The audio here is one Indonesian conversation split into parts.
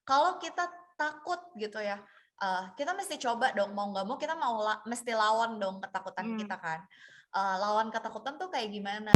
Kalau kita takut gitu ya, kita mesti coba dong, mau nggak mau kita mesti lawan dong ketakutan Mhm. kita kan. Lawan ketakutan tuh kayak gimana?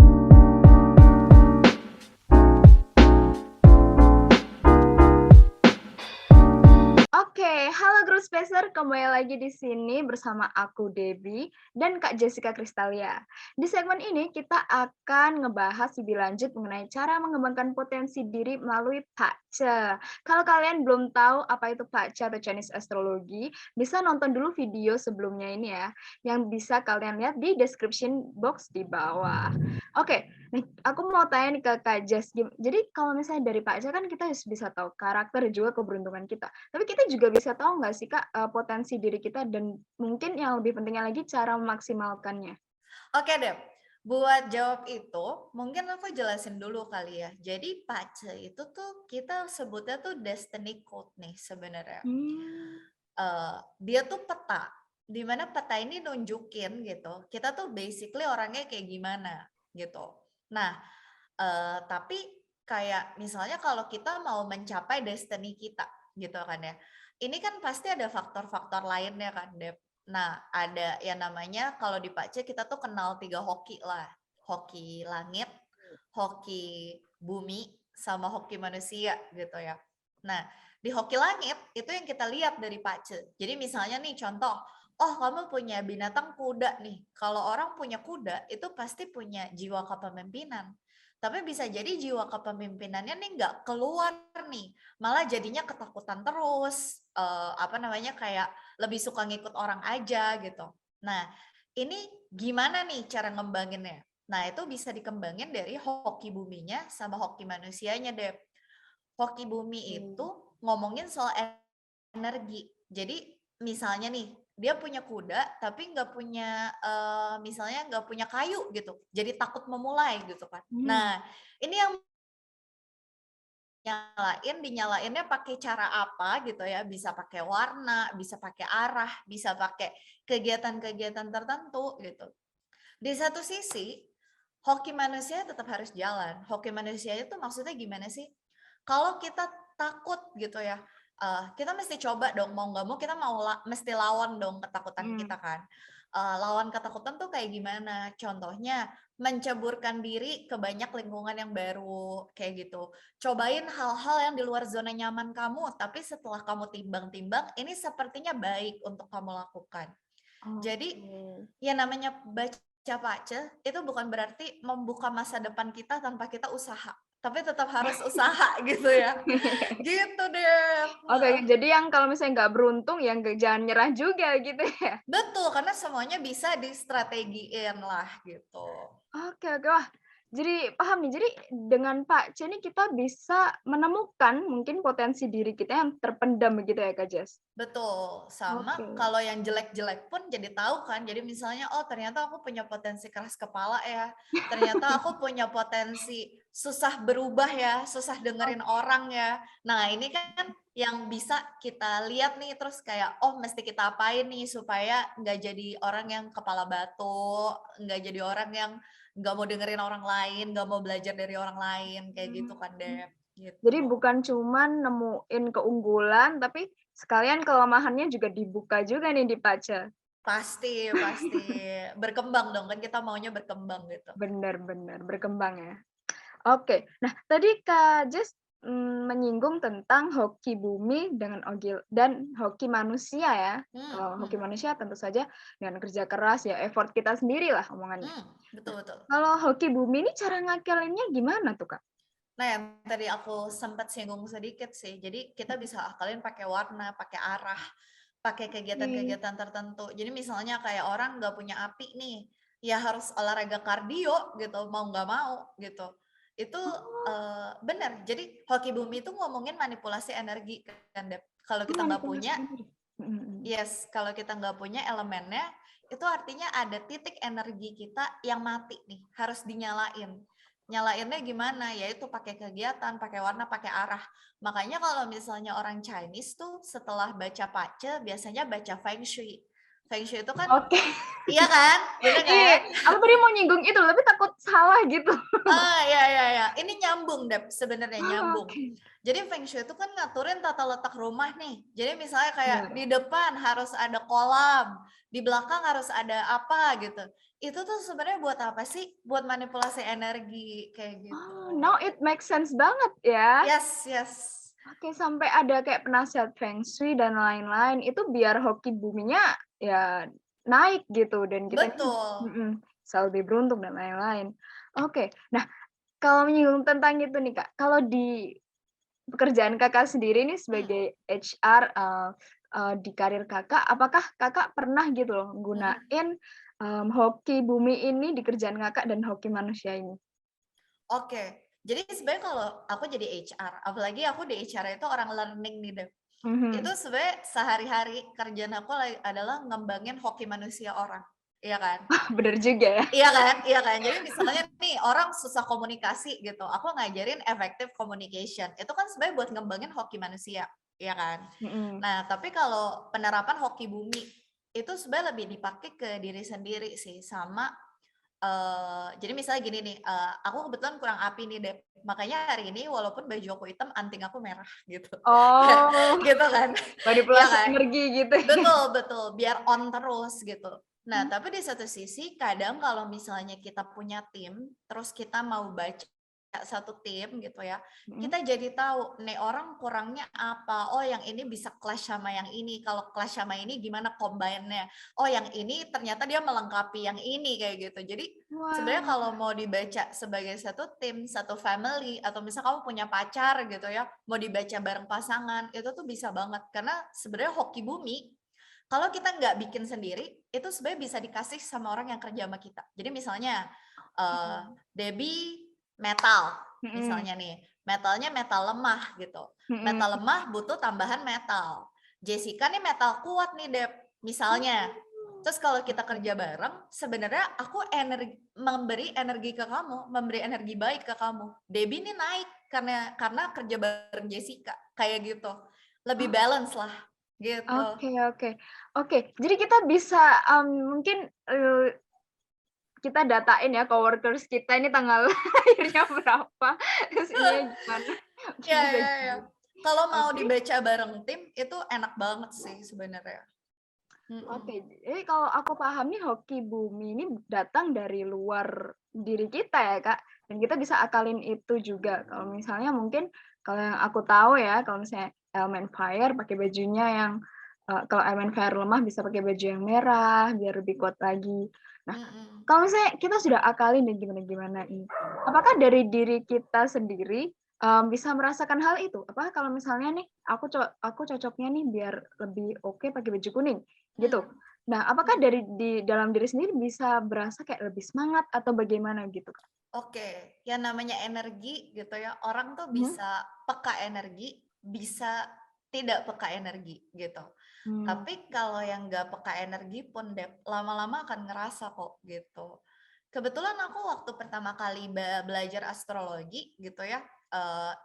Oke, halo Group Spacer, kembali lagi di sini bersama aku Debbie dan Kak Jessica Kristalia. Di segmen ini kita akan ngebahas lebih lanjut mengenai cara mengembangkan potensi diri melalui PACE. Kalau kalian belum tahu apa itu PACE atau Chinese Astrology, bisa nonton dulu video sebelumnya ini ya, yang bisa kalian lihat di description box di bawah. Oke, nih aku mau tanya nih ke Kak Jess, jadi kalau misalnya dari PACE kan kita bisa tahu karakter dan juga keberuntungan kita. Tapi kita juga bisa tahu nggak sih Kak, potensi diri kita dan mungkin yang lebih pentingnya lagi cara memaksimalkannya? Oke deh, buat jawab itu, mungkin aku jelasin dulu kali ya. Jadi pace itu tuh kita sebutnya tuh destiny code nih sebenarnya. Mmm. Dia tuh peta, di mana peta ini nunjukin gitu, kita tuh basically orangnya kayak gimana gitu. Nah, tapi kayak misalnya kalau kita mau mencapai destiny kita gitu kan ya, ini kan pasti ada faktor-faktor lainnya kan Dep. Nah, ada yang namanya kalau di Pace kita tuh kenal 3 hoki lah, hoki langit, hoki bumi, sama hoki manusia gitu ya. Nah, di hoki langit itu yang kita lihat dari Pace. Jadi misalnya nih contoh, oh kamu punya binatang kuda nih. Kalau orang punya kuda itu pasti punya jiwa kepemimpinan. Tapi bisa jadi jiwa kepemimpinannya nih nggak keluar nih, malah jadinya ketakutan terus, apa namanya, kayak lebih suka ngikut orang aja gitu. Nah, ini gimana nih cara ngembanginnya? Nah, itu bisa dikembangin dari hoki buminya sama hoki manusianya, Dep. Hoki bumi itu Oke. ngomongin soal energi. Jadi misalnya nih, dia punya kuda tapi nggak punya, misalnya nggak punya kayu gitu, jadi takut memulai gitu kan. Mmm. Nah, ini yang dinyalainnya pakai cara apa gitu ya, bisa pakai warna, bisa pakai arah, bisa pakai kegiatan-kegiatan tertentu gitu. Di satu sisi, hoki manusia tetap harus jalan. Hoki manusia itu maksudnya gimana sih? Kalau kita takut gitu ya, kita mesti coba dong, mau nggak mau kita mesti lawan dong ketakutan Mhm. kita kan. Lawan ketakutan tuh kayak gimana? Contohnya, menceburkan diri ke banyak lingkungan yang baru, kayak gitu. Cobain hal-hal yang di luar zona nyaman kamu, tapi setelah kamu timbang-timbang, ini sepertinya baik untuk kamu lakukan. Jadi, Oke. ya namanya baca pace, itu bukan berarti membuka masa depan kita tanpa kita usaha, tapi tetap harus usaha gitu ya. Gitu deh, Oke, heeh. jadi yang kalau misalnya nggak beruntung ya jangan nyerah juga gitu ya? Betul, karena semuanya bisa distrategiin lah gitu. Oke oke. Wah, jadi paham nih. Jadi dengan Pak C ini kita bisa menemukan mungkin potensi diri kita yang terpendam begitu ya, Kak Jas? Betul, Oke. sama kalau yang jelek-jelek pun jadi tahu kan. Jadi misalnya, oh ternyata aku punya potensi keras kepala ya, ternyata aku punya potensi susah berubah ya, susah dengerin Oke. orang ya. Nah ini kan yang bisa kita lihat nih, terus kayak, oh mesti kita apain nih supaya nggak jadi orang yang kepala batu, nggak jadi orang yang nggak mau dengerin orang lain, nggak mau belajar dari orang lain, kayak gitu kan Mmm. Dep, Jadi gitu. bukan cuman nemuin keunggulan, tapi sekalian kelemahannya juga dibuka juga nih di Pace. Pasti pasti, berkembang dong, kan kita maunya berkembang gitu. Bener bener, berkembang ya. Oke. Nah, tadi Kak Jas, menyinggung tentang hoki bumi dan hoki manusia ya. Kalau hoki Mhm, manusia tentu saja dengan kerja keras ya, effort kita sendirilah omongannya. betul Nah, betul. kalau hoki bumi ini cara ngakalinnya gimana tuh, Kak? Nah, yang tadi aku sempat singgung sedikit sih, jadi kita Mhm. bisa akalin pakai warna, pakai arah, pakai Oke. kegiatan-kegiatan tertentu. Jadi misalnya kayak orang nggak punya api nih, ya harus olahraga kardio gitu, mau nggak mau gitu. Itu, Oh, bener, jadi hoki bumi itu ngomongin manipulasi energi kan, Dep. Kalau kita nggak manipulasi punya. energi. Mhm mhm. Yes, kalau kita nggak punya elemennya, itu artinya ada titik energi kita yang mati nih, harus dinyalain. Nyalainnya gimana? Yaitu pakai kegiatan, pakai warna, pakai arah. Makanya kalau misalnya orang Chinese tuh setelah baca pace, biasanya baca Feng Shui. Feng Shui itu kan, Oke. iya kan? Bener nggak ya? Iya, aku tadi mau nyinggung itu, tapi takut salah gitu. Ya. Ini nyambung Dep, sebenarnya Oh, nyambung. oke. Jadi Feng Shui itu kan ngaturin tata letak rumah nih. Jadi misalnya kayak Benar. di depan harus ada kolam, di belakang harus ada apa gitu. Itu tuh sebenarnya buat apa sih? Buat manipulasi energi kayak Oh, gitu. now it makes sense banget ya. Yes. Oke, sampai ada kayak penasehat Feng Shui dan lain-lain, itu biar hoki buminya ya naik gitu dan kita ini Betul. bisa lebih beruntung dan lain-lain. Oke, nah kalau menyinggung tentang itu nih Kak, kalau di pekerjaan Kakak sendiri nih Hmm, sebagai HR, di karir Kakak, apakah Kakak pernah gitu loh mm-mm. gunain, hoki bumi ini di kerjaan Kakak dan hoki manusia ini? Oke. Jadi sebenarnya kalau aku jadi HR, apalagi aku di HR itu orang learning nih Dep. Itu Mhm. sebenarnya sehari-hari kerjaan aku adalah ngembangin hoki manusia orang. Iya kan? Bener juga ya. Iya kan? Iya kan? Jadi misalnya nih orang susah komunikasi gitu, aku ngajarin effective communication. Itu kan sebenarnya buat ngembangin hoki manusia, iya kan? Mhm. Nah, tapi kalau penerapan hoki bumi itu sebenarnya lebih dipakai ke diri sendiri sih sama jadi misalnya gini nih, aku kebetulan kurang api nih Dep, makanya hari ini walaupun baju aku hitam, anting aku merah gitu. Oh, Gitu kan, iya manipulasi kan? energi gitu ya. Betul, biar on terus gitu. Nah, Mmm, tapi di satu sisi kadang kalau misalnya kita punya tim, terus kita mau baca satu tim gitu ya, mhm. kita jadi tahu nih orang kurangnya apa. Oh, yang ini bisa clash sama yang ini. Kalau clash sama ini gimana combine-nya? Oh, yang ini ternyata dia melengkapi yang ini kayak gitu. Jadi sebenarnya Wah, kalau mau dibaca sebagai satu tim, satu family, atau misal kamu punya pacar gitu ya, mau dibaca bareng pasangan, itu tuh bisa banget. Karena sebenarnya hoki bumi, kalau kita nggak bikin sendiri, itu sebenarnya bisa dikasih sama orang yang kerja sama kita. Jadi misalnya, oke. Debbie metal, Mhm, misalnya nih, metalnya metal lemah gitu. Metal mhm. lemah butuh tambahan metal. Jessica nih metal kuat nih Deb, misalnya. Oh, Terus kalau kita oke. kerja bareng, sebenarnya aku memberi energi ke kamu, memberi energi baik ke kamu. Debbie nih naik karena kerja bareng Jessica, kayak gitu. Lebih Oh, balance lah, gitu. oke oke. Oke, jadi kita bisa, mungkin, kita datain ya coworkers kita ini tanggal lahirnya berapa, terus ininya gimana, Ya, bisa ya. gitu. Kalau mau Oke. dibaca bareng tim, itu enak banget sih sebenarnya. Mhm. Oke, jadi kalau aku pahami hoki bumi ini datang dari luar diri kita ya, Kak, dan kita bisa akalin itu juga. Kalau misalnya mungkin kalau yang aku tahu ya, kalau misalnya elemen fire pakai bajunya yang kalau elemen fire lemah bisa pakai baju yang merah biar lebih kuat lagi. Nah, Mhm. kalau misalnya kita sudah akalin dan gimana-gimana ini, apakah dari diri kita sendiri, bisa merasakan hal itu? Apakah kalau misalnya nih aku cocoknya nih biar lebih oke pakai baju kuning, gitu. Mhm. Nah, apakah Mhm. dari di dalam diri sendiri bisa berasa kayak lebih semangat atau bagaimana gitu, Kak? Oke, yang namanya energi gitu ya, orang tuh Mhm. bisa peka energi, bisa tidak peka energi gitu. Mmm, Tapi kalau yang nggak peka energi pun Dep, lama-lama akan ngerasa kok gitu. Kebetulan aku waktu pertama kali belajar astrologi gitu ya,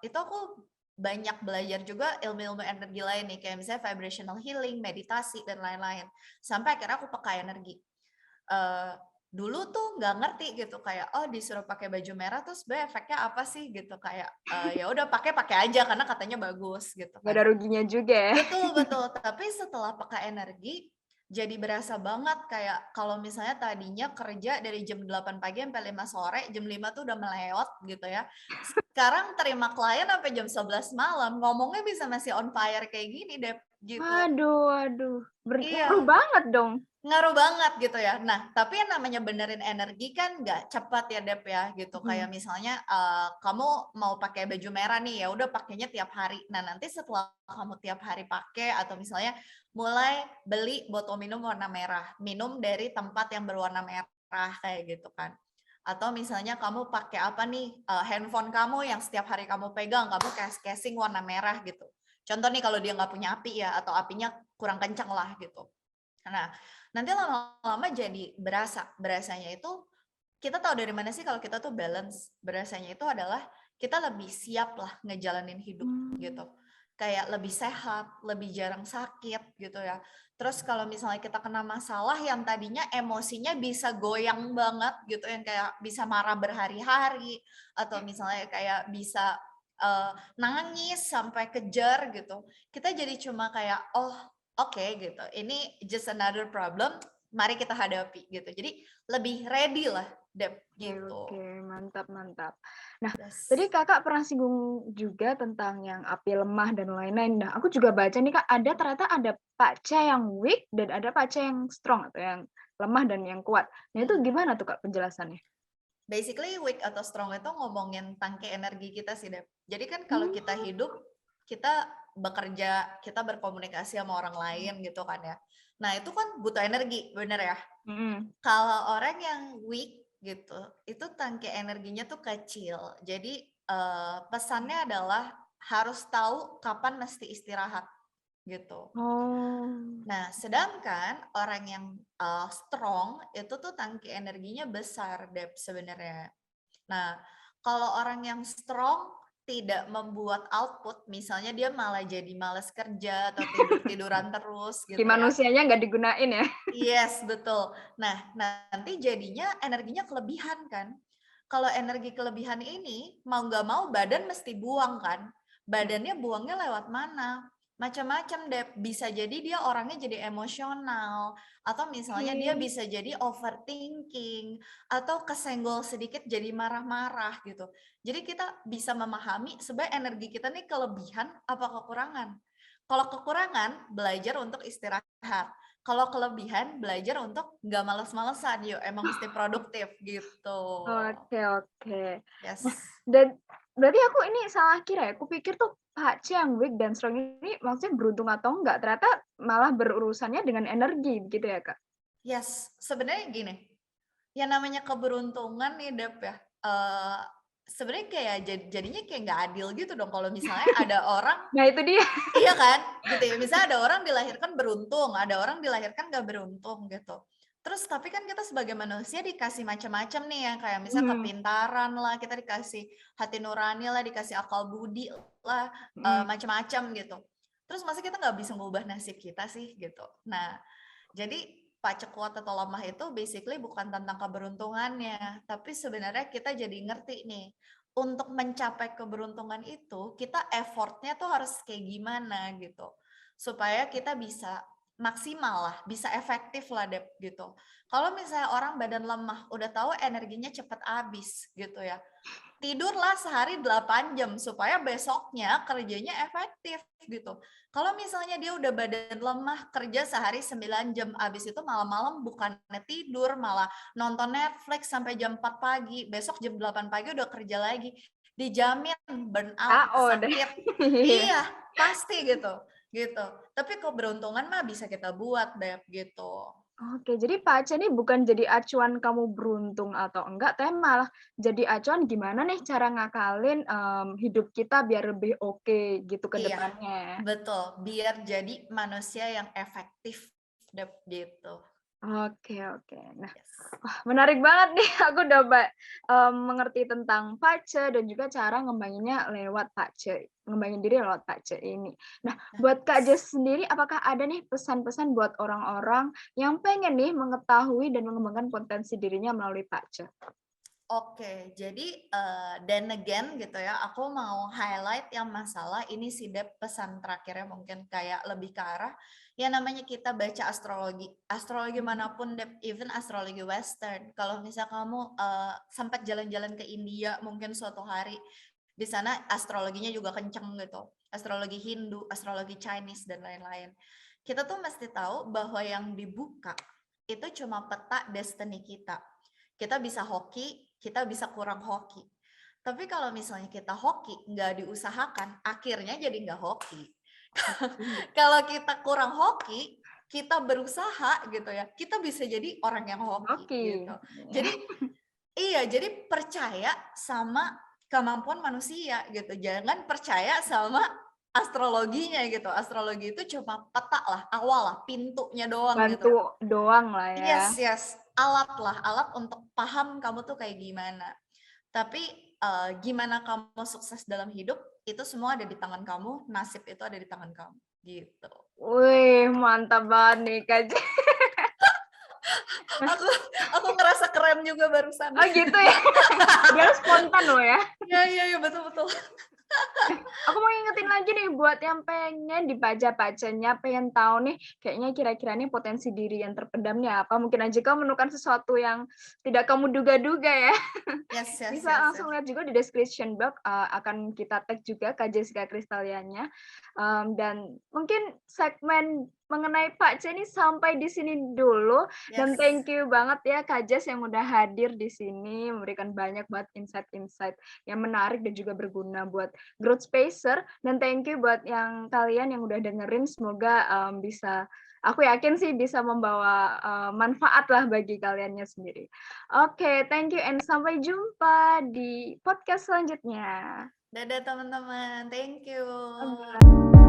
itu aku banyak belajar juga ilmu-ilmu energi lain nih, kayak misalnya vibrational healing, meditasi, dan lain-lain. Sampai akhirnya aku peka energi. Eee, dulu tuh nggak ngerti gitu kayak, oh disuruh pakai baju merah terus sebenarnya efeknya apa sih gitu, kayak, ya udah pakai aja karena katanya bagus gitu nggak kan. ada ruginya juga ya. Betul, tapi setelah peka energi, jadi berasa banget kayak kalau misalnya tadinya kerja dari jam 8 pagi sampai 5 sore, jam 5 tuh udah melewat gitu ya. Sekarang terima klien sampai jam 11 malam, ngomongnya bisa masih on fire kayak gini deh, gitu. Waduh waduh, berpengaruh Iya. banget dong. Ngaruh banget gitu ya. Nah, tapi yang namanya benerin energi kan nggak cepat ya, Dep, ya, gitu. Kayak Mhm. misalnya, kamu mau pakai baju merah nih, ya udah pakainya tiap hari. Nah, nanti setelah kamu tiap hari pakai atau misalnya mulai beli botol minum warna merah, minum dari tempat yang berwarna merah, kayak gitu kan. Atau misalnya kamu pakai apa nih, handphone kamu yang setiap hari kamu pegang, kamu casing warna merah gitu. Contoh nih kalau dia nggak punya api ya, atau apinya kurang kencang lah gitu. Nah, nanti lama-lama jadi berasanya itu kita tahu dari mana sih kalau kita tuh balance, berasanya itu adalah kita lebih siap lah ngejalanin hidup Mmm. gitu. kayak lebih sehat, lebih jarang sakit gitu ya. Terus kalau misalnya kita kena masalah yang tadinya emosinya bisa goyang banget gitu, yang kayak bisa marah berhari-hari, atau misalnya kayak bisa nangis sampai kejar gitu. Kita jadi cuma kayak, oh oke gitu, ini just another problem, mari kita hadapi gitu. Jadi lebih ready lah, Dep, Oke, oke, gitu. mantap, mantap. Nah, tadi Yes. Kakak pernah singgung juga tentang yang api lemah dan lain-lain. Nah, aku juga baca nih Kak, ada ternyata ada paca yang weak dan ada paca yang strong atau yang lemah dan yang kuat. Nah, itu Mm. gimana tuh Kak penjelasannya? Basically weak atau strong itu ngomongin tangke energi kita sih, Dep. Jadi kan kalau kita Hmm. hidup, kita bekerja, kita berkomunikasi sama orang lain gitu kan ya. Nah itu kan butuh energi, bener ya? Mhm. Kalau orang yang weak gitu, itu tangke energinya tuh kecil. Jadi pesannya adalah harus tahu kapan mesti istirahat gitu. Oh. Nah, sedangkan orang yang strong itu tuh tangki energinya besar, Dep, sebenarnya. Nah, kalau orang yang strong tidak membuat output, misalnya dia malah jadi males kerja atau tidur-tiduran terus Si gitu ya. manusianya nggak digunain ya? Yes, betul. Nah, nanti jadinya energinya kelebihan kan. Kalau energi kelebihan ini, mau nggak mau badan mesti buang kan. Badannya buangnya lewat mana? Macam-macam deh. Bisa jadi dia orangnya jadi emosional. Atau misalnya dia Oke. bisa jadi overthinking. Atau kesenggol sedikit jadi marah-marah gitu. Jadi kita bisa memahami sebenarnya energi kita nih kelebihan apa kekurangan. Kalau kekurangan, belajar untuk istirahat. Kalau kelebihan, belajar untuk nggak males-malesan, yuk emang mesti produktif gitu. Oke, oke. Nah, Yes. dan berarti aku ini salah kira ya, kupikir tuh Pak C yang weak dan strong ini maksudnya beruntung atau enggak, ternyata malah berurusannya dengan energi, begitu ya, Kak? Yes, sebenarnya gini, yang namanya keberuntungan nih Dep ya, sebenarnya kayak jadinya kayak nggak adil gitu dong kalau misalnya ada orang. Nah itu dia. Iya kan? Gitu ya. Misalnya ada orang dilahirkan beruntung, ada orang dilahirkan nggak beruntung gitu. Terus tapi kan kita sebagai manusia dikasih macam-macam nih yang kayak misalnya Mhm, kepintaran lah, kita dikasih hati nurani lah, dikasih akal budi lah, mhm. macam-macam gitu. Terus masa kita nggak bisa ngubah nasib kita sih gitu. Nah, jadi pacek kuat atau lemah itu basically bukan tentang keberuntungannya, tapi sebenarnya kita jadi ngerti nih, untuk mencapai keberuntungan itu, kita effortnya tuh harus kayak gimana gitu. Supaya kita bisa maksimal lah, bisa efektif lah Dep gitu. Kalau misalnya orang badan lemah, udah tahu energinya cepet habis gitu ya. Tidurlah sehari 8 jam supaya besoknya kerjanya efektif gitu. Kalau misalnya dia udah badan lemah, kerja sehari 9 jam, abis itu malam-malam bukannya tidur, malah nonton Netflix sampai jam 4 pagi, besok jam 8 pagi udah kerja lagi, dijamin burnout, KO deh. sakit. Iya. Iya, pasti gitu, gitu. Tapi keberuntungan mah bisa kita buat, Dep, gitu. Oke, jadi Pak Aceh ini bukan jadi acuan kamu beruntung atau enggak, tapi malah jadi acuan gimana nih cara ngakalin, hidup kita biar lebih oke gitu ke Iya, depannya. betul. Biar jadi manusia yang efektif, Dep, gitu. Oke, oke. Nah, Yes. wah menarik banget nih aku udah mengerti tentang pace dan juga cara ngembanginnya lewat pace, ngembangin diri lewat pace ini. Nah, buat Kak Yes. Jess sendiri apakah ada nih pesan-pesan buat orang-orang yang pengen nih mengetahui dan mengembangkan potensi dirinya melalui pace? Oke, jadi, then again gitu ya, aku mau highlight yang masalah ini sih Dep, pesan terakhirnya mungkin kayak lebih ke arah, yang namanya kita baca astrologi. Astrologi Mhm. manapun Dep, even astrologi western. Kalau misal kamu, sempat jalan-jalan ke India mungkin suatu hari, di sana astrologinya juga kenceng gitu. Astrologi Hindu, astrologi Chinese, dan lain-lain. Kita tuh mesti tahu bahwa yang dibuka, itu cuma peta destiny kita. Kita bisa hoki, kita bisa kurang hoki. Tapi kalau misalnya kita hoki, nggak diusahakan, akhirnya jadi nggak hoki. Oke. Kalau kita kurang hoki, kita berusaha gitu ya, kita bisa jadi orang yang hoki Oke. gitu. Jadi iya, jadi percaya sama kemampuan manusia gitu, jangan percaya sama astrologinya gitu. Astrologi itu cuma peta lah, awal lah, pintunya doang gitu. Bantu doang lah ya. Yes, yes, alat lah, alat untuk paham kamu tuh kayak gimana. Tapi gimana kamu sukses dalam hidup, itu semua ada di tangan kamu, nasib itu ada di tangan kamu, gitu. Wih, mantap banget nih, Kak. Aku aku ngerasa keren juga barusan. Oh gitu ya? Dia spontan loh ya. Iya, betul betul. Aku mau ngingetin lagi nih buat yang pengen dibaca-bacanya, pengen tahu nih kayaknya kira-kira nih potensi diri yang terpendam nih apa, mungkin aja kamu menemukan sesuatu yang tidak kamu duga-duga ya. Yes. Bisa langsung lihat juga di description box, akan kita tag juga Kak Jessica Kristalianya. Dan mungkin segmen mengenai Pak C ini sampai di sini dulu, dan Yes. thank you banget ya Kak Jess yang udah hadir di sini, memberikan banyak banget insight-insight yang menarik dan juga berguna buat Growth Spacer, dan thank you buat yang kalian yang udah dengerin, semoga, bisa aku yakin sih bisa membawa, manfaat lah bagi kaliannya sendiri. Oke, thank you and sampai jumpa di podcast selanjutnya. Dadah teman-teman, thank you. Bye-bye.